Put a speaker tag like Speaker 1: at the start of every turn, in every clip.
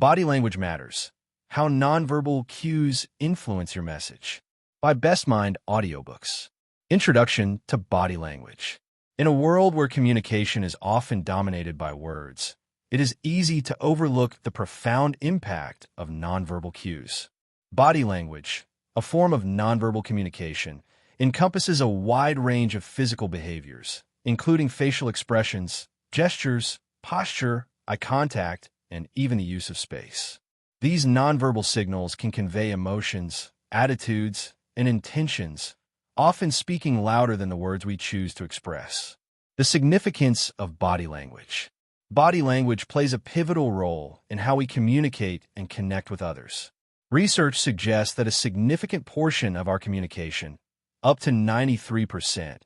Speaker 1: Body Language Matters: How Nonverbal Cues Influence Your Message, by Best Mind Audiobooks. Introduction to Body Language. In a world where communication is often dominated by words, it is easy to overlook the profound impact of nonverbal cues. Body language, a form of nonverbal communication, encompasses a wide range of physical behaviors, including facial expressions, gestures, posture, eye contact, and even the use of space. These nonverbal signals can convey emotions, attitudes, and intentions, often speaking louder than the words we choose to express. The significance of body language. Body language plays a pivotal role in how we communicate and connect with others. Research suggests that a significant portion of our communication, up to 93%,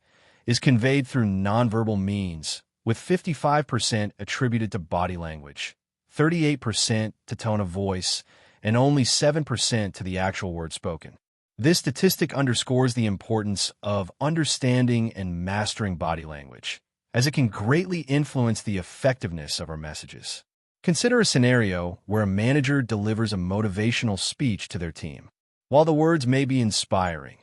Speaker 1: is conveyed through nonverbal means, with 55% attributed to body language, 38% to tone of voice, and only 7% to the actual words spoken. This statistic underscores the importance of understanding and mastering body language, as it can greatly influence the effectiveness of our messages. Consider a scenario where a manager delivers a motivational speech to their team. While the words may be inspiring,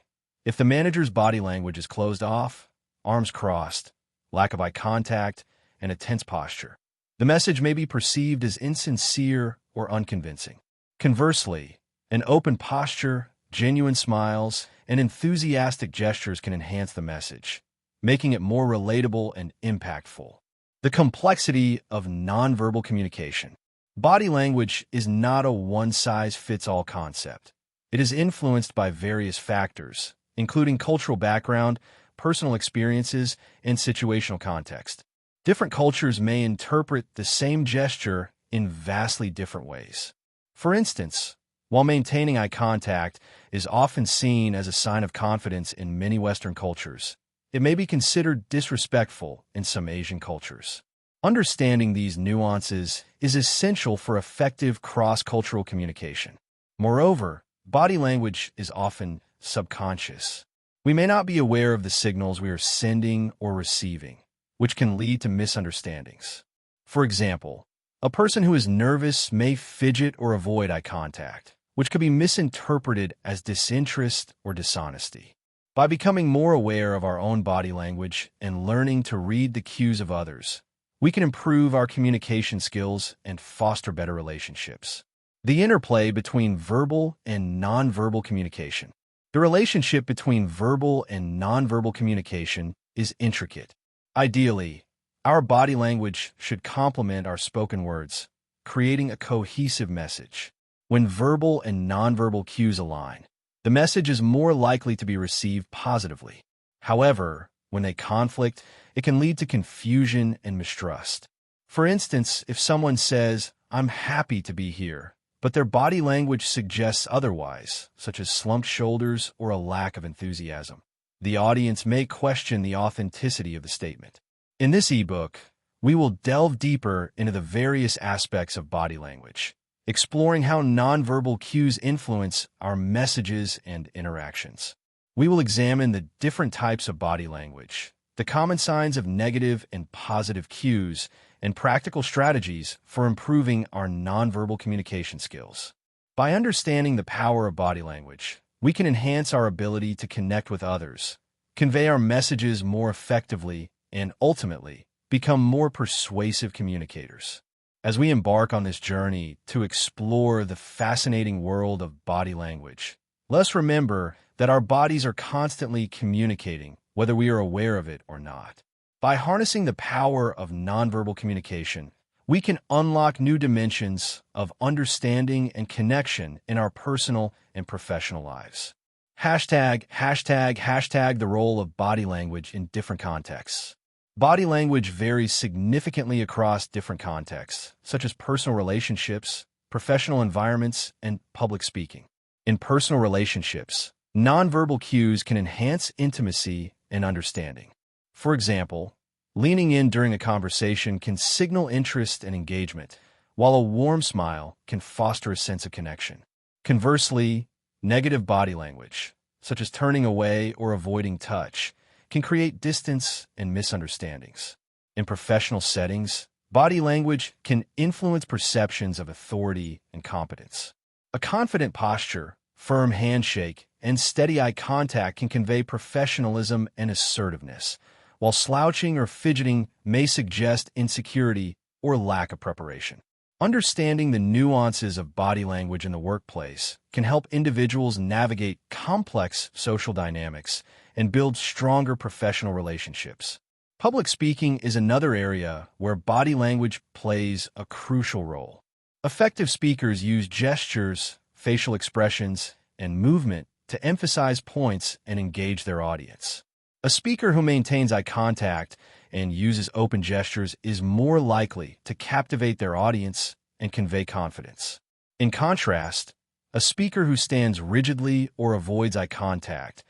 Speaker 1: if the manager's body language is closed off, arms crossed, lack of eye contact, and a tense posture, the message may be perceived as insincere or unconvincing. Conversely, an open posture, genuine smiles, and enthusiastic gestures can enhance the message, making it more relatable and impactful. The complexity of nonverbal communication. Body language is not a one-size-fits-all concept. It is influenced by various factors, including cultural background, personal experiences, and situational context. Different cultures may interpret the same gesture in vastly different ways. For instance, while maintaining eye contact is often seen as a sign of confidence in many Western cultures, it may be considered disrespectful in some Asian cultures. Understanding these nuances is essential for effective cross-cultural communication. Moreover, body language is often subconscious. We may not be aware of the signals we are sending or receiving, which can lead to misunderstandings. For example, a person who is nervous may fidget or avoid eye contact, which could be misinterpreted as disinterest or dishonesty. By becoming more aware of our own body language and learning to read the cues of others, we can improve our communication skills and foster better relationships. The interplay between verbal and nonverbal communication. The relationship between verbal and nonverbal communication is intricate. Ideally, our body language should complement our spoken words, creating a cohesive message. When verbal and nonverbal cues align, the message is more likely to be received positively. However, when they conflict, it can lead to confusion and mistrust. For instance, if someone says, "I'm happy to be here," but their body language suggests otherwise, such as slumped shoulders or a lack of enthusiasm, the audience may question the authenticity of the statement. In this ebook, we will delve deeper into the various aspects of body language, exploring how nonverbal cues influence our messages and interactions. We will examine the different types of body language, the common signs of negative and positive cues, and practical strategies for improving our nonverbal communication skills. By understanding the power of body language, we can enhance our ability to connect with others, convey our messages more effectively, and ultimately become more persuasive communicators. As we embark on this journey to explore the fascinating world of body language, let's remember that our bodies are constantly communicating, whether we are aware of it or not. By harnessing the power of nonverbal communication, we can unlock new dimensions of understanding and connection in our personal and professional lives. #, the role of body language in different contexts. Body language varies significantly across different contexts, such as personal relationships, professional environments, and public speaking. In personal relationships, nonverbal cues can enhance intimacy and understanding. For example, leaning in during a conversation can signal interest and engagement, while a warm smile can foster a sense of connection. Conversely, negative body language, such as turning away or avoiding touch, can create distance and misunderstandings. In professional settings, Body language can influence perceptions of authority and competence. A confident posture, firm handshake, and steady eye contact can convey professionalism and assertiveness, while slouching or fidgeting may suggest insecurity or lack of preparation. Understanding the nuances of body language in the workplace can help individuals navigate complex social dynamics and build stronger professional relationships. Public speaking is another area where body language plays a crucial role. Effective speakers use gestures, facial expressions, and movement to emphasize points and engage their audience. A speaker who maintains eye contact and uses open gestures is more likely to captivate their audience and convey confidence. In contrast, a speaker who stands rigidly or avoids eye contact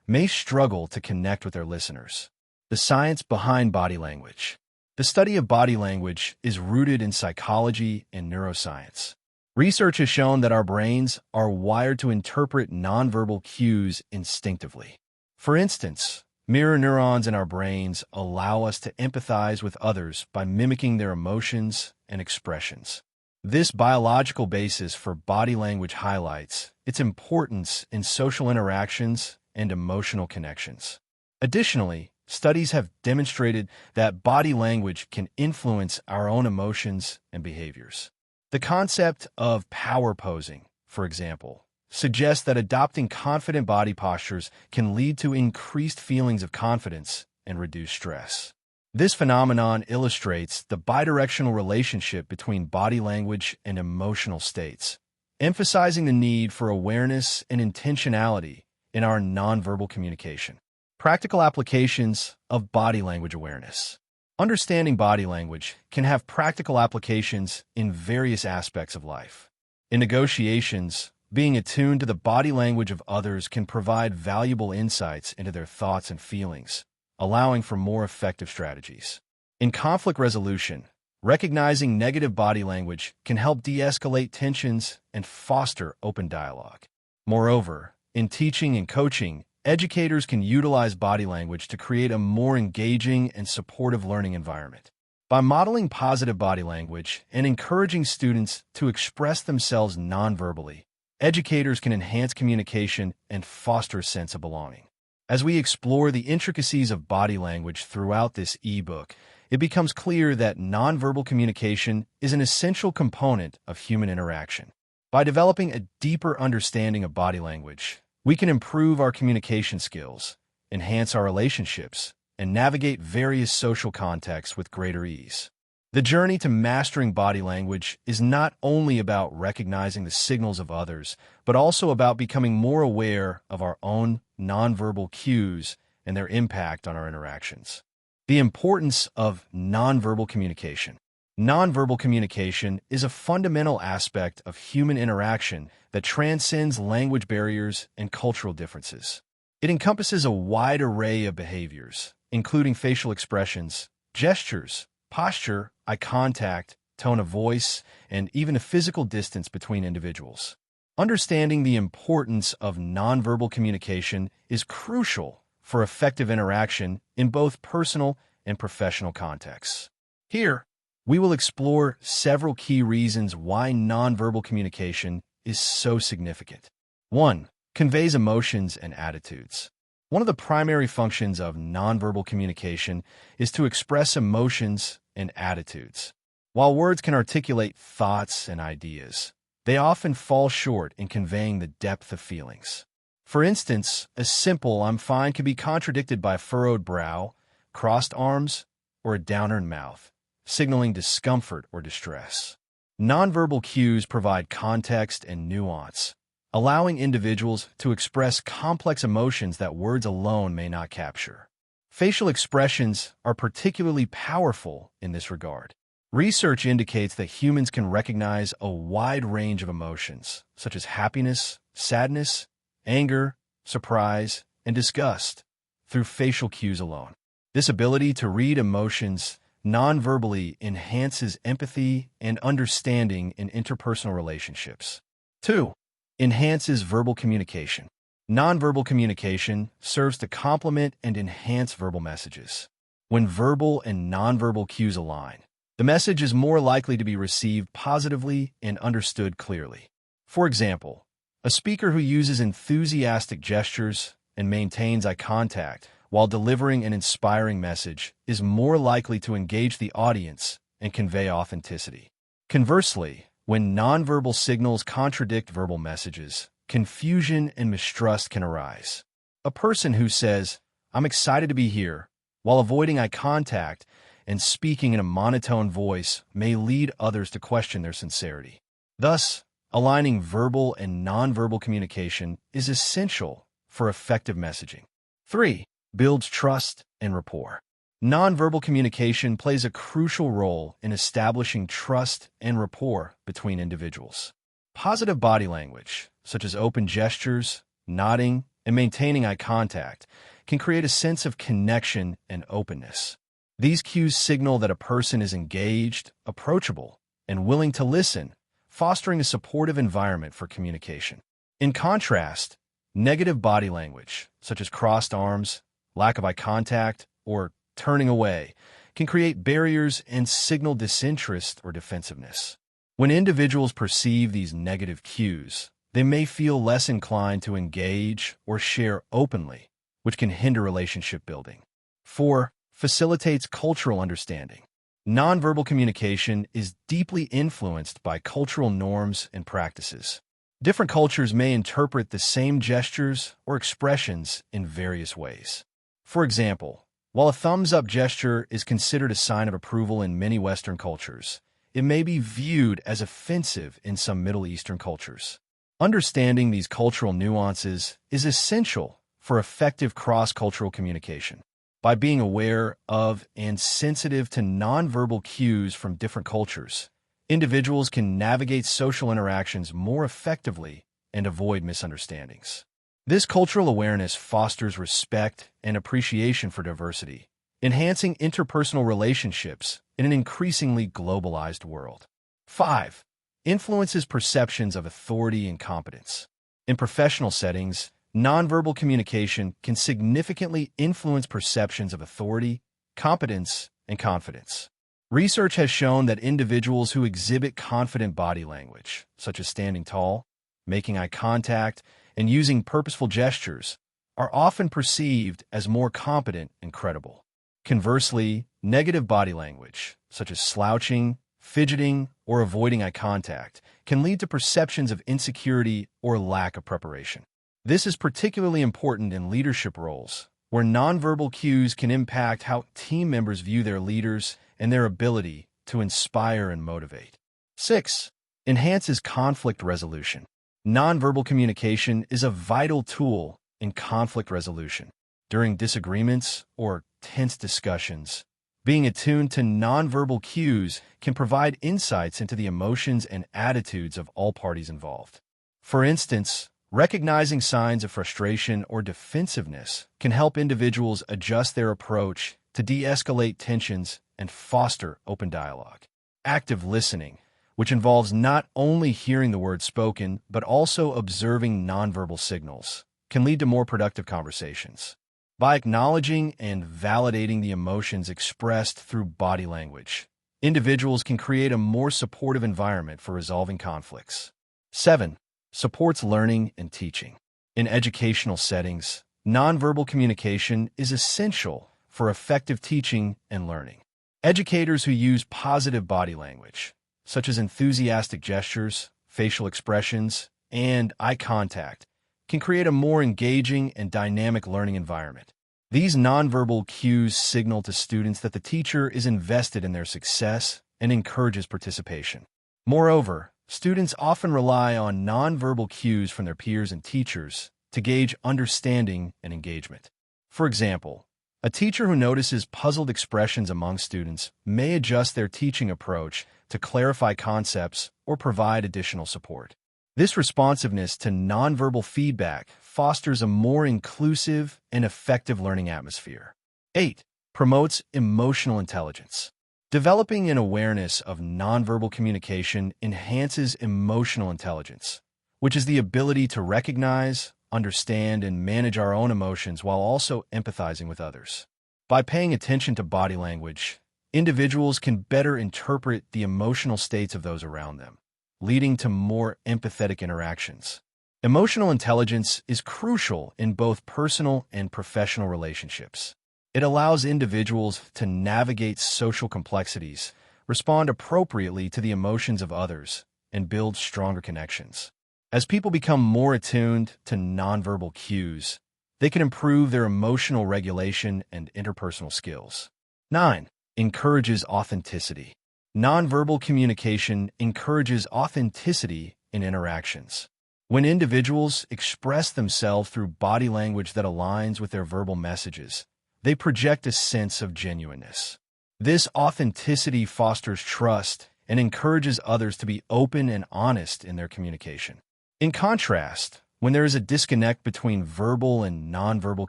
Speaker 1: may struggle to connect with their listeners. The science behind body language. The study of body language is rooted in psychology and neuroscience. Research has shown that our brains are wired to interpret nonverbal cues instinctively. For instance, mirror neurons in our brains allow us to empathize with others by mimicking their emotions and expressions. This biological basis for body language highlights its importance in social interactions and emotional connections. Additionally, studies have demonstrated that body language can influence our own emotions and behaviors. The concept of power posing, for example, suggests that adopting confident body postures can lead to increased feelings of confidence and reduced stress. This phenomenon illustrates the bidirectional relationship between body language and emotional states, emphasizing the need for awareness and intentionality in our nonverbal communication. Practical applications of body language awareness. Understanding body language can have practical applications in various aspects of life. In negotiations, being attuned to the body language of others can provide valuable insights into their thoughts and feelings, allowing for more effective strategies. In conflict resolution, recognizing negative body language can help de-escalate tensions and foster open dialogue. Moreover, in teaching and coaching, educators can utilize body language to create a more engaging and supportive learning environment. By modeling positive body language and encouraging students to express themselves nonverbally, educators can enhance communication and foster a sense of belonging. As we explore the intricacies of body language throughout this ebook, it becomes clear that nonverbal communication is an essential component of human interaction. By developing a deeper understanding of body language, we can improve our communication skills, enhance our relationships, and navigate various social contexts with greater ease. The journey to mastering body language is not only about recognizing the signals of others, but also about becoming more aware of our own nonverbal cues and their impact on our interactions. The importance of nonverbal communication. Nonverbal communication is a fundamental aspect of human interaction that transcends language barriers and cultural differences. It encompasses a wide array of behaviors, including facial expressions, gestures, posture, eye contact, tone of voice, and even a physical distance between individuals. Understanding the importance of nonverbal communication is crucial for effective interaction in both personal and professional contexts. Here, we will explore several key reasons why nonverbal communication is so significant. 1. Conveys emotions and attitudes. One of the primary functions of nonverbal communication is to express emotions and attitudes. While words can articulate thoughts and ideas, they often fall short in conveying the depth of feelings. For instance, a simple "I'm fine" can be contradicted by a furrowed brow, crossed arms, or a downturned mouth, signaling discomfort or distress. Nonverbal cues provide context and nuance, allowing individuals to express complex emotions that words alone may not capture. Facial expressions are particularly powerful in this regard. Research indicates that humans can recognize a wide range of emotions, such as happiness, sadness, anger, surprise, and disgust, through facial cues alone. This ability to read emotions nonverbally enhances empathy and understanding in interpersonal relationships. 2. Enhances verbal communication. Nonverbal communication serves to complement and enhance verbal messages. When verbal and nonverbal cues align, the message is more likely to be received positively and understood clearly. For example, a speaker who uses enthusiastic gestures and maintains eye contact while delivering an inspiring message is more likely to engage the audience and convey authenticity. Conversely, when nonverbal signals contradict verbal messages, confusion and mistrust can arise. A person who says, "I'm excited to be here," while avoiding eye contact and speaking in a monotone voice may lead others to question their sincerity. Thus, aligning verbal and nonverbal communication is essential for effective messaging. 3. Builds trust and rapport. Nonverbal communication plays a crucial role in establishing trust and rapport between individuals. Positive body language, such as open gestures, nodding, and maintaining eye contact, can create a sense of connection and openness. These cues signal that a person is engaged, approachable, and willing to listen, fostering a supportive environment for communication. In contrast, negative body language, such as crossed arms, lack of eye contact, or turning away, can create barriers and signal disinterest or defensiveness. When individuals perceive these negative cues, they may feel less inclined to engage or share openly, which can hinder relationship building. 4. Facilitates cultural understanding. Nonverbal communication is deeply influenced by cultural norms and practices. Different cultures may interpret the same gestures or expressions in various ways. For example, while a thumbs-up gesture is considered a sign of approval in many Western cultures, it may be viewed as offensive in some Middle Eastern cultures. Understanding these cultural nuances is essential for effective cross-cultural communication. By being aware of and sensitive to nonverbal cues from different cultures, individuals can navigate social interactions more effectively and avoid misunderstandings. This cultural awareness fosters respect and appreciation for diversity, enhancing interpersonal relationships in an increasingly globalized world. 5. Influences perceptions of authority and competence. In professional settings, nonverbal communication can significantly influence perceptions of authority, competence, and confidence. Research has shown that individuals who exhibit confident body language, such as standing tall, making eye contact, and using purposeful gestures, are often perceived as more competent and credible. Conversely, negative body language, such as slouching, fidgeting, or avoiding eye contact, can lead to perceptions of insecurity or lack of preparation. This is particularly important in leadership roles, where nonverbal cues can impact how team members view their leaders and their ability to inspire and motivate. 6. Enhances conflict resolution. Nonverbal communication is a vital tool in conflict resolution. During disagreements or tense discussions, being attuned to nonverbal cues can provide insights into the emotions and attitudes of all parties involved. For instance, recognizing signs of frustration or defensiveness can help individuals adjust their approach to de-escalate tensions and foster open dialogue. Active listening, which involves not only hearing the words spoken, but also observing nonverbal signals, can lead to more productive conversations. By acknowledging and validating the emotions expressed through body language, individuals can create a more supportive environment for resolving conflicts. 7. Supports learning and teaching. In educational settings, nonverbal communication is essential for effective teaching and learning. Educators who use positive body language, such as enthusiastic gestures, facial expressions, and eye contact, can create a more engaging and dynamic learning environment. These nonverbal cues signal to students that the teacher is invested in their success and encourages participation. Moreover, students often rely on nonverbal cues from their peers and teachers to gauge understanding and engagement. For example, a teacher who notices puzzled expressions among students may adjust their teaching approach to clarify concepts or provide additional support. This responsiveness to nonverbal feedback fosters a more inclusive and effective learning atmosphere. 8. Promotes emotional intelligence. Developing an awareness of nonverbal communication enhances emotional intelligence, which is the ability to recognize, understand, and manage our own emotions while also empathizing with others. By paying attention to body language, individuals can better interpret the emotional states of those around them, leading to more empathetic interactions. Emotional intelligence is crucial in both personal and professional relationships. It allows individuals to navigate social complexities, respond appropriately to the emotions of others, and build stronger connections. As people become more attuned to nonverbal cues, they can improve their emotional regulation and interpersonal skills. 9. Encourages authenticity. Nonverbal communication encourages authenticity in interactions. When individuals express themselves through body language that aligns with their verbal messages, they project a sense of genuineness. This authenticity fosters trust and encourages others to be open and honest in their communication. In contrast, when there is a disconnect between verbal and nonverbal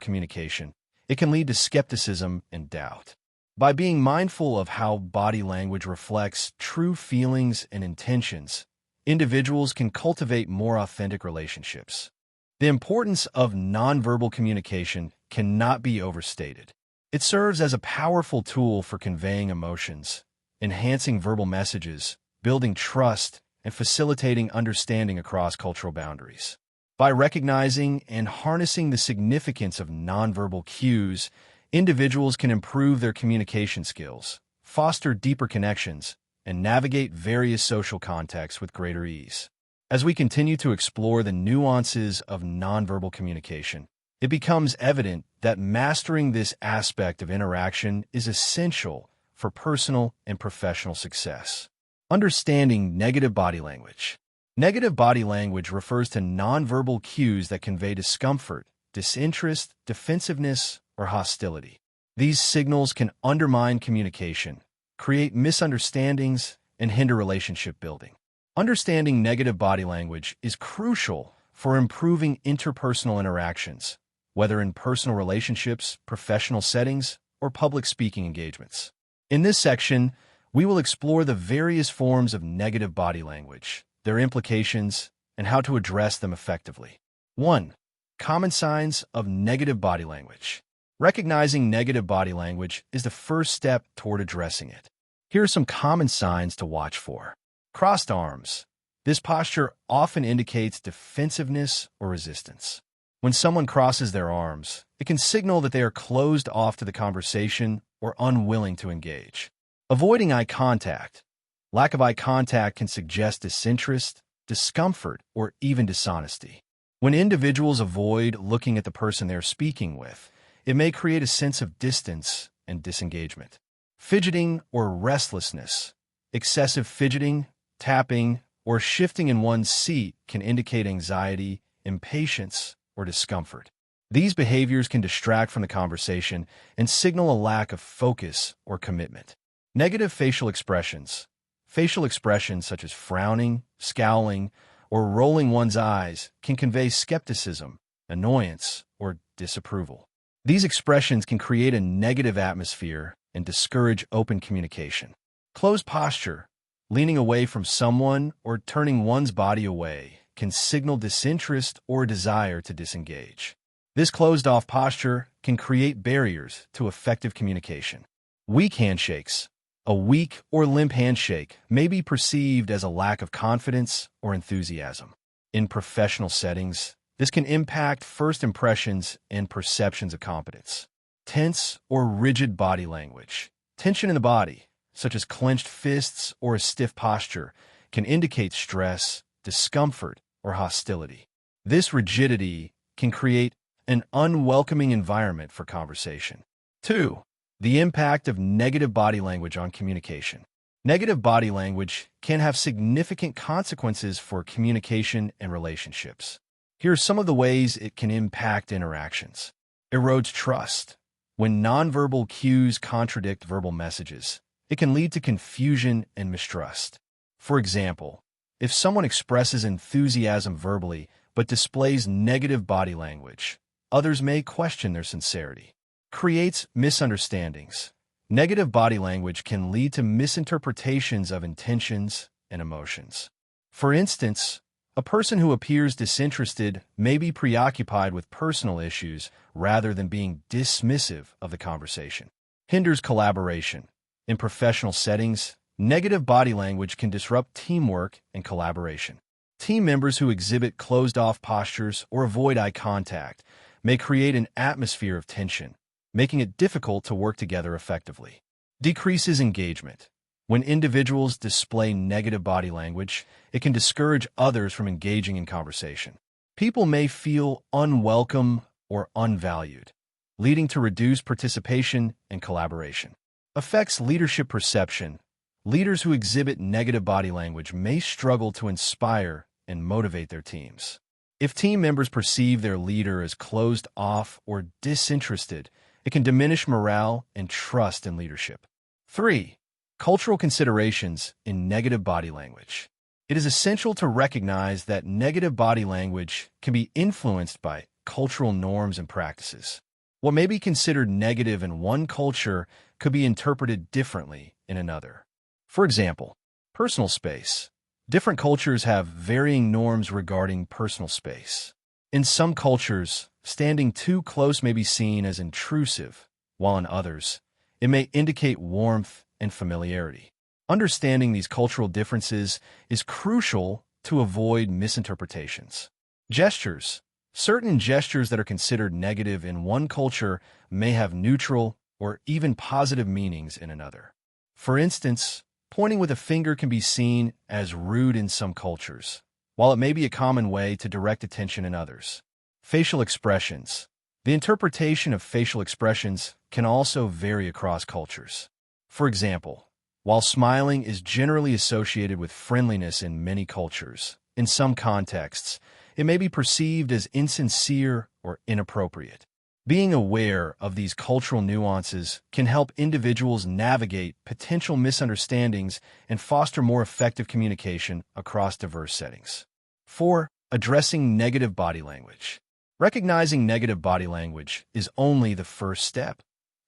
Speaker 1: communication, it can lead to skepticism and doubt. By being mindful of how body language reflects true feelings and intentions, individuals can cultivate more authentic relationships. The importance of nonverbal communication cannot be overstated. It serves as a powerful tool for conveying emotions, enhancing verbal messages, building trust, and facilitating understanding across cultural boundaries. By recognizing and harnessing the significance of nonverbal cues, individuals can improve their communication skills, foster deeper connections, and navigate various social contexts with greater ease. As we continue to explore the nuances of nonverbal communication, it becomes evident that mastering this aspect of interaction is essential for personal and professional success. Understanding negative body language. Negative body language refers to nonverbal cues that convey discomfort, disinterest, defensiveness, or hostility. These signals can undermine communication, create misunderstandings, and hinder relationship building. Understanding negative body language is crucial for improving interpersonal interactions, whether in personal relationships, professional settings, or public speaking engagements. In this section, we will explore the various forms of negative body language, their implications, and how to address them effectively. 1. Common signs of negative body language. Recognizing negative body language is the first step toward addressing it. Here are some common signs to watch for. Crossed arms. This posture often indicates defensiveness or resistance. When someone crosses their arms, it can signal that they are closed off to the conversation or unwilling to engage. Avoiding eye contact. Lack of eye contact can suggest disinterest, discomfort, or even dishonesty. When individuals avoid looking at the person they are speaking with, it may create a sense of distance and disengagement. Fidgeting or restlessness. Excessive fidgeting, tapping, or shifting in one's seat can indicate anxiety, impatience, or discomfort. These behaviors can distract from the conversation and signal a lack of focus or commitment. Negative facial expressions. Facial expressions such as frowning, scowling, or rolling one's eyes can convey skepticism, annoyance, or disapproval. These expressions can create a negative atmosphere and discourage open communication. Closed posture. Leaning away from someone or turning one's body away can signal disinterest or desire to disengage. This closed-off posture can create barriers to effective communication. Weak handshakes. A weak or limp handshake may be perceived as a lack of confidence or enthusiasm. In professional settings, this can impact first impressions and perceptions of competence. Tense or rigid body language. Tension in the body, such as clenched fists or a stiff posture, can indicate stress, discomfort, or hostility. This rigidity can create an unwelcoming environment for conversation. 2. The impact of negative body language on communication. Negative body language can have significant consequences for communication and relationships. Here are some of the ways it can impact interactions. Erodes trust. When nonverbal cues contradict verbal messages, it can lead to confusion and mistrust. For example, if someone expresses enthusiasm verbally but displays negative body language, others may question their sincerity. Creates misunderstandings. Negative body language can lead to misinterpretations of intentions and emotions. For instance, a person who appears disinterested may be preoccupied with personal issues rather than being dismissive of the conversation. Hinders collaboration. In professional settings, negative body language can disrupt teamwork and collaboration. Team members who exhibit closed-off postures or avoid eye contact may create an atmosphere of tension, making it difficult to work together effectively. Decreases engagement. When individuals display negative body language, it can discourage others from engaging in conversation. People may feel unwelcome or unvalued, leading to reduced participation and collaboration. Affects leadership perception. Leaders who exhibit negative body language may struggle to inspire and motivate their teams. If team members perceive their leader as closed off or disinterested, it can diminish morale and trust in leadership. 3. Cultural considerations in negative body language. It is essential to recognize that negative body language can be influenced by cultural norms and practices. What may be considered negative in one culture could be interpreted differently in another. For example, personal space. Different cultures have varying norms regarding personal space. In some cultures, standing too close may be seen as intrusive, while in others, it may indicate warmth and familiarity. Understanding these cultural differences is crucial to avoid misinterpretations. Gestures. Certain gestures that are considered negative in one culture may have neutral or even positive meanings in another. For instance, pointing with a finger can be seen as rude in some cultures, while it may be a common way to direct attention in others. Facial expressions. The interpretation of facial expressions can also vary across cultures. For example, while smiling is generally associated with friendliness in many cultures, in some contexts, it may be perceived as insincere or inappropriate. Being aware of these cultural nuances can help individuals navigate potential misunderstandings and foster more effective communication across diverse settings. 4. Addressing negative body language. Recognizing negative body language is only the first step.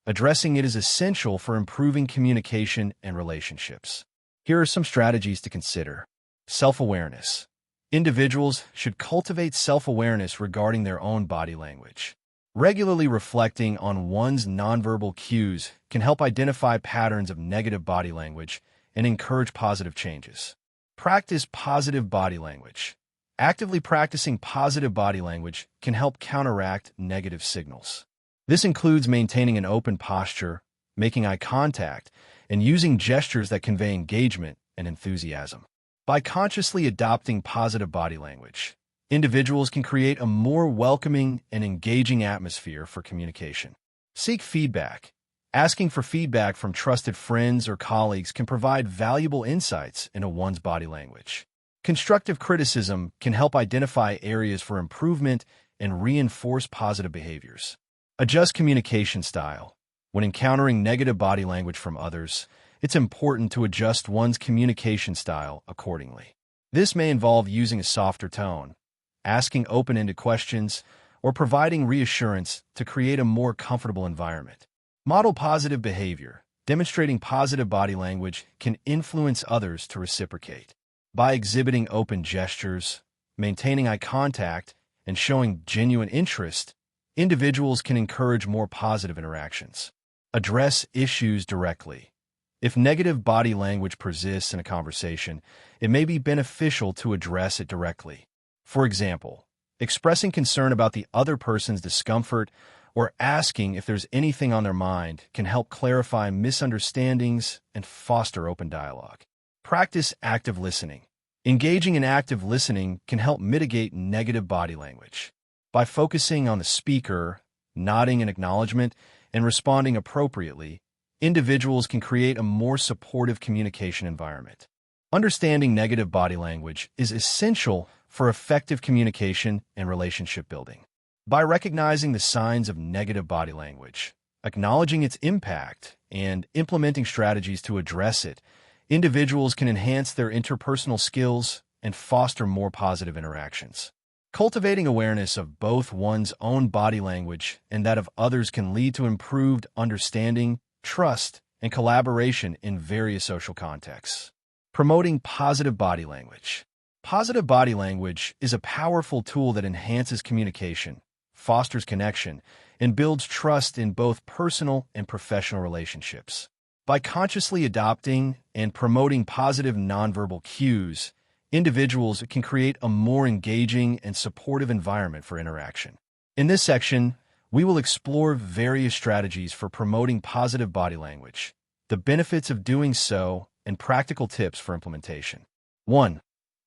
Speaker 1: Addressing it is essential for improving communication and relationships. Here are some strategies to consider. Self-awareness. Individuals should cultivate self-awareness regarding their own body language. Regularly reflecting on one's nonverbal cues can help identify patterns of negative body language and encourage positive changes. Practice positive body language. Actively practicing positive body language can help counteract negative signals. This includes maintaining an open posture, making eye contact, and using gestures that convey engagement and enthusiasm. By consciously adopting positive body language, individuals can create a more welcoming and engaging atmosphere for communication. Seek feedback. Asking for feedback from trusted friends or colleagues can provide valuable insights into one's body language. Constructive criticism can help identify areas for improvement and reinforce positive behaviors. Adjust communication style. When encountering negative body language from others, it's important to adjust one's communication style accordingly. This may involve using a softer tone, asking open-ended questions, or providing reassurance to create a more comfortable environment. Model positive behavior. Demonstrating positive body language can influence others to reciprocate. By exhibiting open gestures, maintaining eye contact, and showing genuine interest, individuals can encourage more positive interactions. Address issues directly. If negative body language persists in a conversation, it may be beneficial to address it directly. For example, expressing concern about the other person's discomfort or asking if there's anything on their mind can help clarify misunderstandings and foster open dialogue. Practice active listening. Engaging in active listening can help mitigate negative body language. By focusing on the speaker, nodding in acknowledgement, and responding appropriately, individuals can create a more supportive communication environment. Understanding negative body language is essential for effective communication and relationship building. By recognizing the signs of negative body language, acknowledging its impact, and implementing strategies to address it, individuals can enhance their interpersonal skills and foster more positive interactions. Cultivating awareness of both one's own body language and that of others can lead to improved understanding, trust, and collaboration in various social contexts. Promoting positive body language. Positive body language is a powerful tool that enhances communication, fosters connection, and builds trust in both personal and professional relationships. By consciously adopting and promoting positive nonverbal cues, individuals can create a more engaging and supportive environment for interaction. In this section, we will explore various strategies for promoting positive body language, the benefits of doing so, and practical tips for implementation. 1.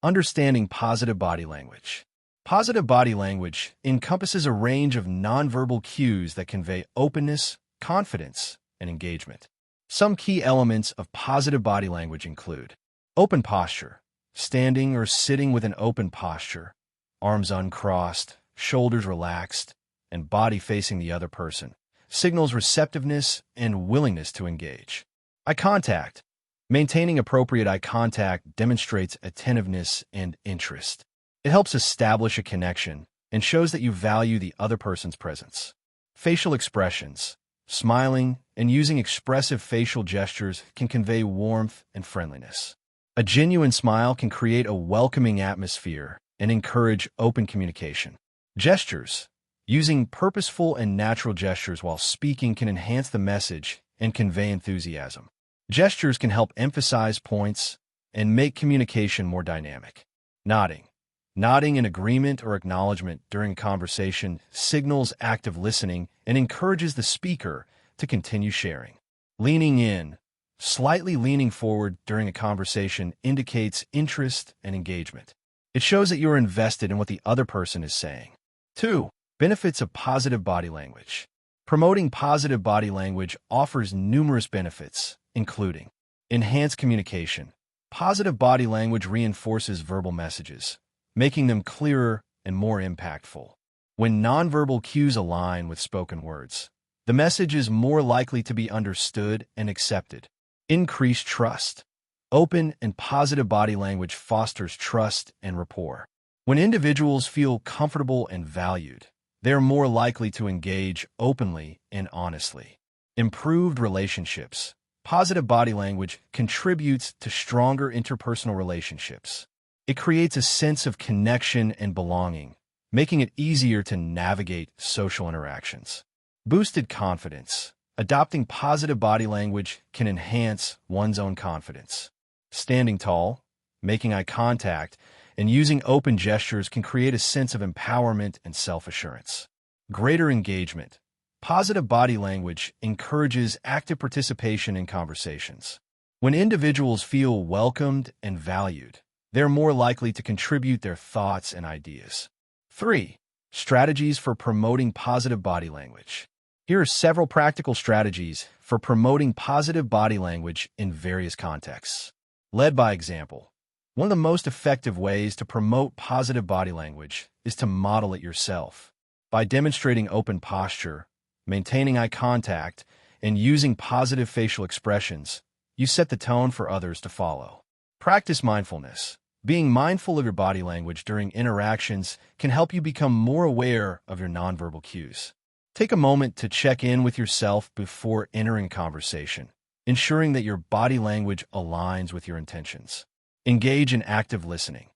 Speaker 1: Understanding positive body language. Positive body language encompasses a range of nonverbal cues that convey openness, confidence, and engagement. Some key elements of positive body language include open posture, standing or sitting with an open posture, arms uncrossed, shoulders relaxed, and body facing the other person, signals receptiveness and willingness to engage. Eye contact. Maintaining appropriate eye contact demonstrates attentiveness and interest. It helps establish a connection and shows that you value the other person's presence. Facial expressions. Smiling and using expressive facial gestures can convey warmth and friendliness. A genuine smile can create a welcoming atmosphere and encourage open communication. Gestures. Using purposeful and natural gestures while speaking can enhance the message and convey enthusiasm. Gestures can help emphasize points and make communication more dynamic. Nodding. Nodding in agreement or acknowledgement during a conversation signals active listening and encourages the speaker to continue sharing. Leaning in. Slightly leaning forward during a conversation indicates interest and engagement. It shows that you are invested in what the other person is saying. 2. Benefits of positive body language. Promoting positive body language offers numerous benefits, including enhanced communication. Positive body language reinforces verbal messages, making them clearer and more impactful. When nonverbal cues align with spoken words, the message is more likely to be understood and accepted. Increased trust. Open and positive body language fosters trust and rapport. When individuals feel comfortable and valued, they are more likely to engage openly and honestly. Improved relationships. Positive body language contributes to stronger interpersonal relationships. It creates a sense of connection and belonging, making it easier to navigate social interactions. Boosted confidence. Adopting positive body language can enhance one's own confidence. Standing tall, making eye contact, and using open gestures can create a sense of empowerment and self-assurance. Greater engagement. Positive body language encourages active participation in conversations. When individuals feel welcomed and valued, they're more likely to contribute their thoughts and ideas. 3. Strategies for promoting positive body language. Here are several practical strategies for promoting positive body language in various contexts. Led by example. One of the most effective ways to promote positive body language is to model it yourself. By demonstrating open posture, maintaining eye contact, and using positive facial expressions, you set the tone for others to follow. Practice mindfulness. Being mindful of your body language during interactions can help you become more aware of your nonverbal cues. Take a moment to check in with yourself before entering a conversation, ensuring that your body language aligns with your intentions. Engage in active listening.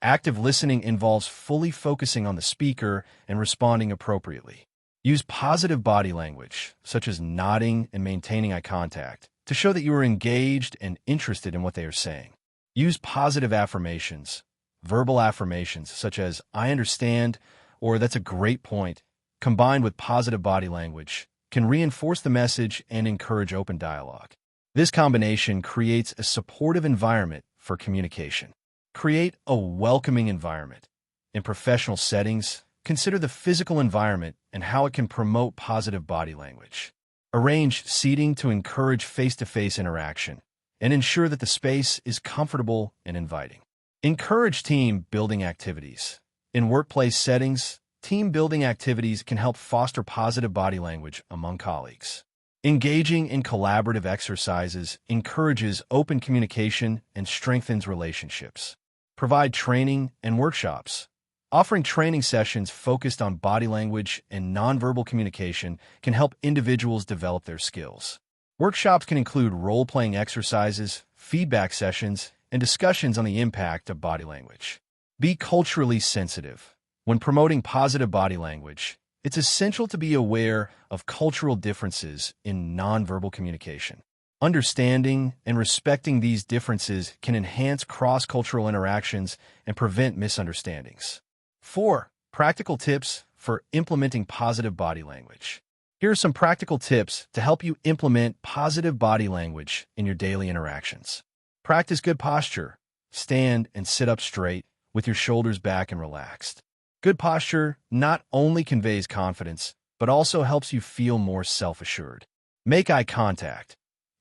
Speaker 1: Active listening involves fully focusing on the speaker and responding appropriately. Use positive body language, such as nodding and maintaining eye contact, to show that you are engaged and interested in what they are saying. Use positive affirmations. Verbal affirmations, such as, "I understand," or "That's a great point," combined with positive body language, can reinforce the message and encourage open dialogue. This combination creates a supportive environment for communication. Create a welcoming environment. In professional settings, consider the physical environment and how it can promote positive body language. Arrange seating to encourage face-to-face interaction and ensure that the space is comfortable and inviting. Encourage team-building activities. In workplace settings, team-building activities can help foster positive body language among colleagues. Engaging in collaborative exercises encourages open communication and strengthens relationships. Provide training and workshops. Offering training sessions focused on body language and nonverbal communication can help individuals develop their skills. Workshops can include role-playing exercises, feedback sessions, and discussions on the impact of body language. Be culturally sensitive. When promoting positive body language, it's essential to be aware of cultural differences in nonverbal communication. Understanding and respecting these differences can enhance cross-cultural interactions and prevent misunderstandings. 4. Practical tips for implementing positive body language. Here are some practical tips to help you implement positive body language in your daily interactions. Practice good posture. Stand and sit up straight with your shoulders back and relaxed. Good posture not only conveys confidence, but also helps you feel more self-assured. Make eye contact.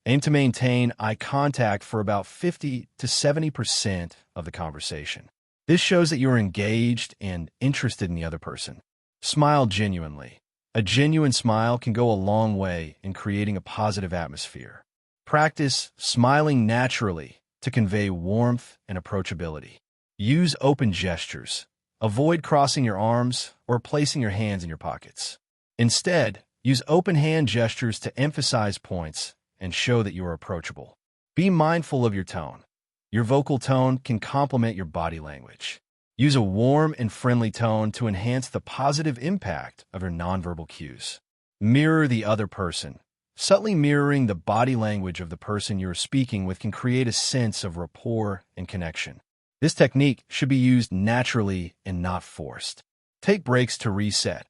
Speaker 1: Aim to maintain eye contact for about 50 to 70% of the conversation. This shows that you are engaged and interested in the other person. Smile genuinely. A genuine smile can go a long way in creating a positive atmosphere. Practice smiling naturally to convey warmth and approachability. Use open gestures. Avoid crossing your arms or placing your hands in your pockets. Instead, use open hand gestures to emphasize points and show that you are approachable. Be mindful of your tone. Your vocal tone can complement your body language. Use a warm and friendly tone to enhance the positive impact of your nonverbal cues. Mirror the other person. Subtly mirroring the body language of the person you are speaking with can create a sense of rapport and connection. This technique should be used naturally and not forced. Take breaks to reset.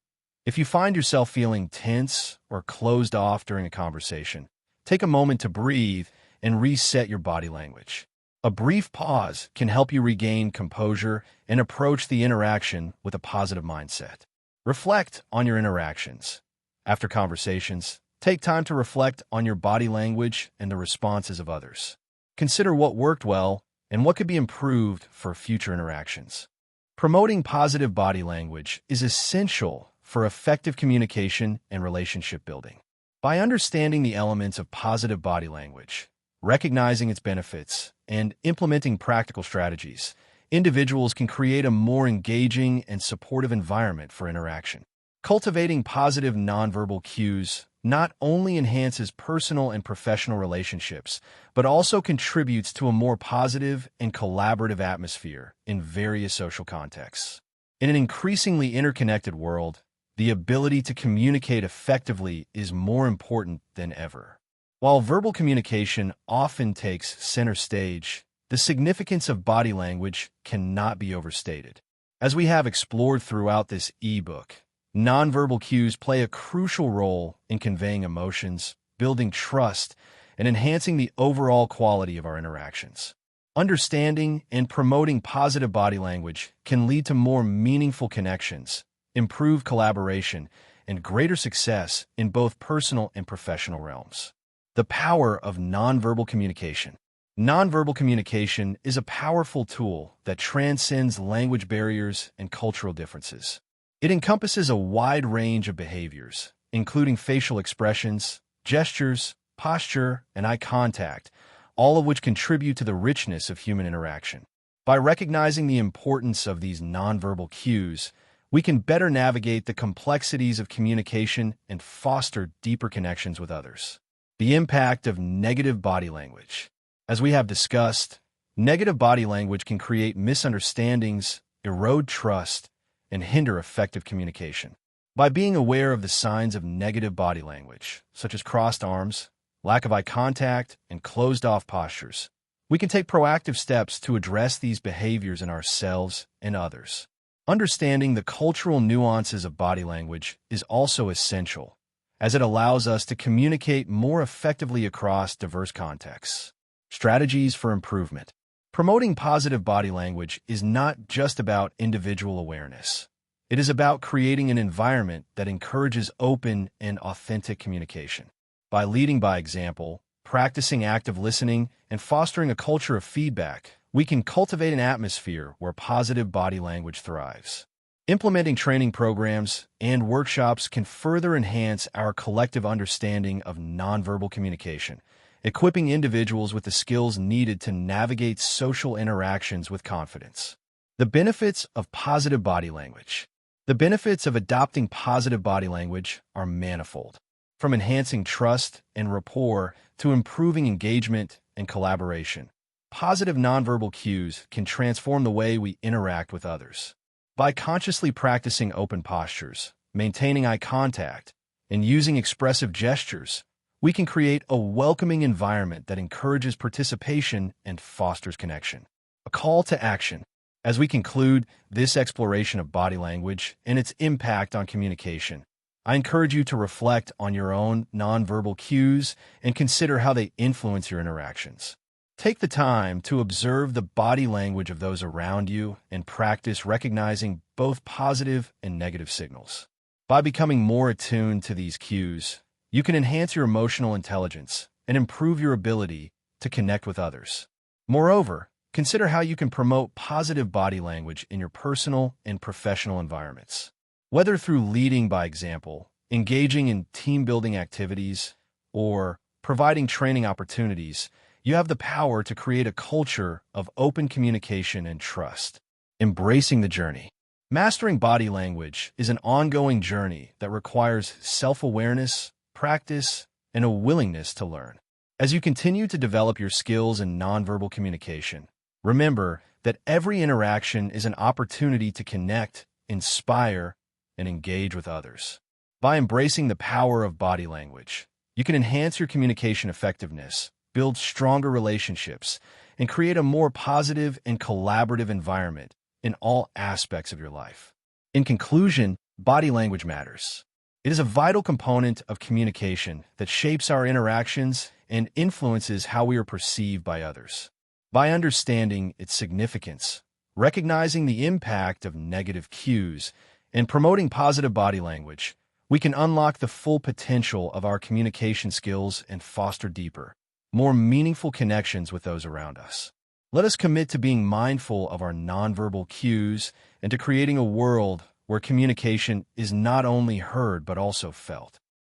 Speaker 1: If you find yourself feeling tense or closed off during a conversation, take a moment to breathe and reset your body language. A brief pause can help you regain composure and approach the interaction with a positive mindset. Reflect on your interactions. After conversations, take time to reflect on your body language and the responses of others. Consider what worked well and what could be improved for future interactions. Promoting positive body language is essential for effective communication and relationship building. By understanding the elements of positive body language, recognizing its benefits, and implementing practical strategies, individuals can create a more engaging and supportive environment for interaction. Cultivating positive nonverbal cues not only enhances personal and professional relationships, but also contributes to a more positive and collaborative atmosphere in various social contexts. In an increasingly interconnected world, the ability to communicate effectively is more important than ever. While verbal communication often takes center stage, the significance of body language cannot be overstated. As we have explored throughout this ebook, nonverbal cues play a crucial role in conveying emotions, building trust, and enhancing the overall quality of our interactions. Understanding and promoting positive body language can lead to more meaningful connections, improved collaboration, and greater success in both personal and professional realms. The power of nonverbal communication. Nonverbal communication is a powerful tool that transcends language barriers and cultural differences. It encompasses a wide range of behaviors, including facial expressions, gestures, posture, and eye contact, all of which contribute to the richness of human interaction. By recognizing the importance of these nonverbal cues, we can better navigate the complexities of communication and foster deeper connections with others. The impact of negative body language. As we have discussed, negative body language can create misunderstandings, erode trust, and hinder effective communication. By being aware of the signs of negative body language, such as crossed arms, lack of eye contact, and closed-off postures, we can take proactive steps to address these behaviors in ourselves and others. Understanding the cultural nuances of body language is also essential, as it allows us to communicate more effectively across diverse contexts. Strategies for improvement. Promoting positive body language is not just about individual awareness. It is about creating an environment that encourages open and authentic communication. By leading by example, practicing active listening, and fostering a culture of feedback, we can cultivate an atmosphere where positive body language thrives. Implementing training programs and workshops can further enhance our collective understanding of nonverbal communication, equipping individuals with the skills needed to navigate social interactions with confidence. The benefits of positive body language. The benefits of adopting positive body language are manifold, from enhancing trust and rapport to improving engagement and collaboration. Positive nonverbal cues can transform the way we interact with others. By consciously practicing open postures, maintaining eye contact, and using expressive gestures, we can create a welcoming environment that encourages participation and fosters connection. A call to action. As we conclude this exploration of body language and its impact on communication, I encourage you to reflect on your own nonverbal cues and consider how they influence your interactions. Take the time to observe the body language of those around you and practice recognizing both positive and negative signals. By becoming more attuned to these cues, you can enhance your emotional intelligence and improve your ability to connect with others. Moreover, consider how you can promote positive body language in your personal and professional environments. Whether through leading by example, engaging in team-building activities, or providing training opportunities, you have the power to create a culture of open communication and trust. Embracing the journey. Mastering body language is an ongoing journey that requires self-awareness, practice, and a willingness to learn. As you continue to develop your skills in nonverbal communication, remember that every interaction is an opportunity to connect, inspire, and engage with others. By embracing the power of body language, you can enhance your communication effectiveness, build stronger relationships, and create a more positive and collaborative environment in all aspects of your life. In conclusion, body language matters. It is a vital component of communication that shapes our interactions and influences how we are perceived by others. By understanding its significance, recognizing the impact of negative cues, and promoting positive body language, we can unlock the full potential of our communication skills and foster deeper, more meaningful connections with those around us. Let us commit to being mindful of our nonverbal cues and to creating a world where communication is not only heard but also felt.